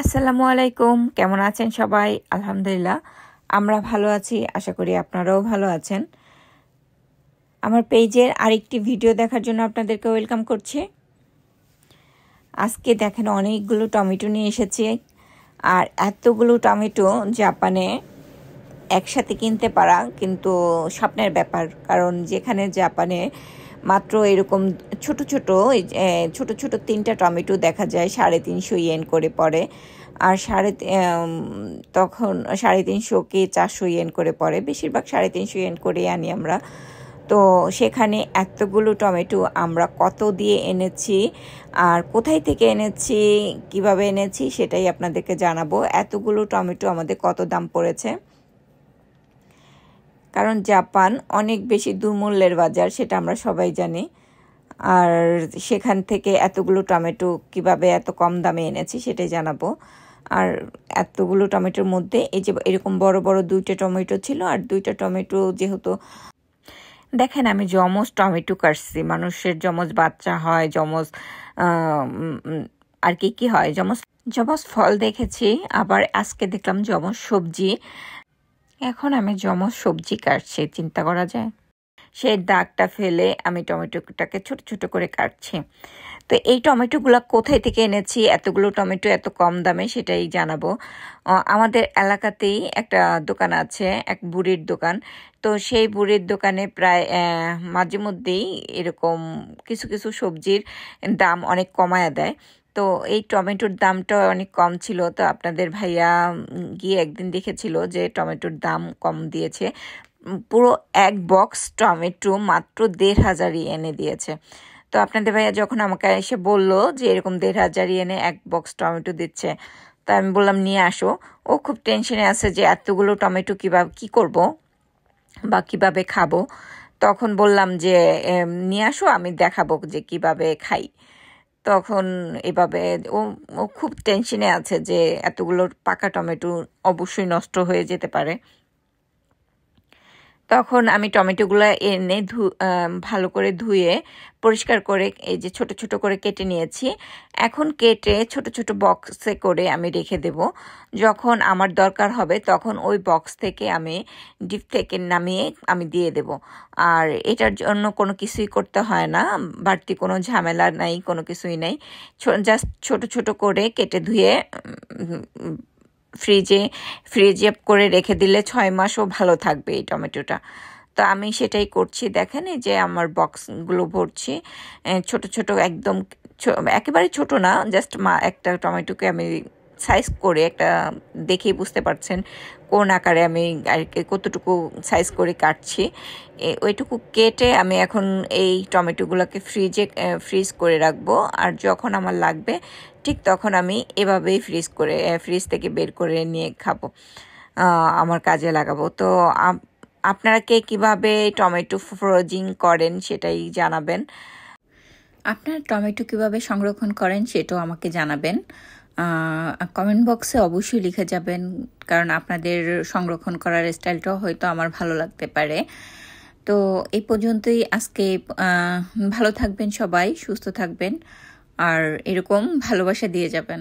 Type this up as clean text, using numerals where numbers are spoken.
আসসালামু আলাইকুম, কেমন আছেন সবাই? আলহামদুলিল্লাহ আমরা ভালো আছি, আশা করি আপনারাও ভালো আছেন। আমার পেজের আরেকটি ভিডিও দেখার জন্য আপনাদেরকে ওয়েলকাম করছি। আজকে দেখেন অনেকগুলো টমেটো নিয়ে এসেছি, আর এতগুলো টমেটো জাপানে একসাথে কিনতে পারা কিন্তু স্বপ্নের ব্যাপার। কারণ যেখানে জাপানে মাত্র এরকম ছোট ছোট ছোট ছোট 3টা টমেটো দেখা যায় 350 ইয়েন করে পড়ে, আর তখন 350 কি 400 ইয়েন করে পড়ে, বেশিরভাগ 350 ইয়েন করে আনি আমরা। তো সেখানে এতগুলো টমেটো আমরা কত দিয়ে এনেছি আর কোথায় থেকে এনেছি, কিভাবে এনেছি সেটাই আপনাদেরকে জানাবো। এতগুলো টমেটো আমাদের কত দাম পড়েছে, কারণ জাপান অনেক বেশি দুর্মূল্যের বাজার, সেটা আমরা সবাই জানি। আর সেখান থেকে এতগুলো টমেটো কিভাবে এত কম দামে এনেছি সেটাই জানাবো। আর এতগুলো টমেটোর মধ্যে এই যে এরকম বড় বড় 2টা টমেটো ছিল, আর 2টা টমেটো যেহেতু দেখেন আমি যমজ টমেটো কাটছি, মানুষের যমজ বাচ্চা হয়, যমজ আর কি হয়, যমজ যমজ ফল দেখেছি, আবার আজকে দেখলাম যমজ সবজি। এখন আমি যমজ সবজি কাটছি, চিন্তা করা যায়। সেই দাগটা ফেলে আমি টমেটোটাকে ছোট ছোট করে কাটছি। তো এই টমেটোগুলো কোথায় থেকে এনেছি এতগুলো টমেটো এত কম দামে সেটাই জানাবো। আমাদের এলাকাতেই একটা দোকান আছে, এক বুড়ির দোকান। তো সেই বুড়ির দোকানে প্রায় মাঝে মধ্যেই এরকম কিছু কিছু সবজির দাম অনেক কমায়া দেয়। তো এই টমেটোর দামটা অনেক কম ছিল, তো আপনাদের ভাইয়া গিয়ে একদিন দেখেছিল যে টমেটোর দাম কম দিয়েছে। পুরো এক বক্স টমেটো মাত্র 1,500 ইয়েনে দিয়েছে। তো আপনাদের ভাইয়া যখন আমাকে এসে বললো যে এরকম 1,500 ইয়েনে এক বক্স টমেটো দিচ্ছে, তো আমি বললাম নিয়ে আসো। ও খুব টেনশনে আছে যে এতগুলো টমেটো কীভাবে কী করব বা কিভাবে খাবো। তখন বললাম যে নিয়ে আসো, আমি দেখাবো যে কিভাবে খাই। তখন এভাবে ও ও খুব টেনশনে আছে যে এতগুলো পাকা টমেটো অবশ্যই নষ্ট হয়ে যেতে পারে। তখন আমি টমেটোগুলো এনে ভালো করে ধুয়ে পরিষ্কার করে এই যে ছোট ছোট করে কেটে নিয়েছি। এখন কেটে ছোট ছোট বক্সে করে আমি রেখে দেব। যখন আমার দরকার হবে তখন ওই বক্স থেকে আমি ডিপ থেকে নামিয়ে আমি দিয়ে দেব। আর এটার জন্য কোনো কিছুই করতে হয় না, বাড়তি কোনো ঝামেলা নাই, কোনো কিছুই নাই। জাস্ট ছোট ছোট করে কেটে ধুয়ে ফ্রিজে করে রেখে দিলে 6 মাসও ভালো থাকবে এই টমেটোটা। তো আমি সেটাই করছি। দেখেন এই যে আমার বক্সগুলো ভরছি ছোট ছোট, একদম একেবারে ছোট না, জাস্ট একটা টমেটোকে আমি সাইজ করে একটা দেখেই বুঝতে পারছেন কোন আকারে আমি আর কতটুকু সাইজ করে কাটছি। ওইটুকু কেটে আমি এখন এই টমেটোগুলোকে ফ্রিজ করে রাখবো, আর যখন আমার লাগবে ঠিক তখন আমি এভাবেই ফ্রিজ থেকে বের করে নিয়ে খাবো, আমার কাজে লাগাবো। তো আপনারা কে কীভাবে টমেটো ফ্রোজিং করেন সেটাই জানাবেন। আপনার টমেটো কিভাবে সংরক্ষণ করেন সেটাও আমাকে জানাবেন। কমেন্ট বক্সে অবশ্যই লিখে যাবেন, কারণ আপনাদের সংরক্ষণ করার স্টাইলটাও হয়তো আমার ভালো লাগতে পারে। তো এই পর্যন্তই আজকে। ভালো থাকবেন সবাই, সুস্থ থাকবেন, আর এরকম ভালোবাসা দিয়ে যাবেন।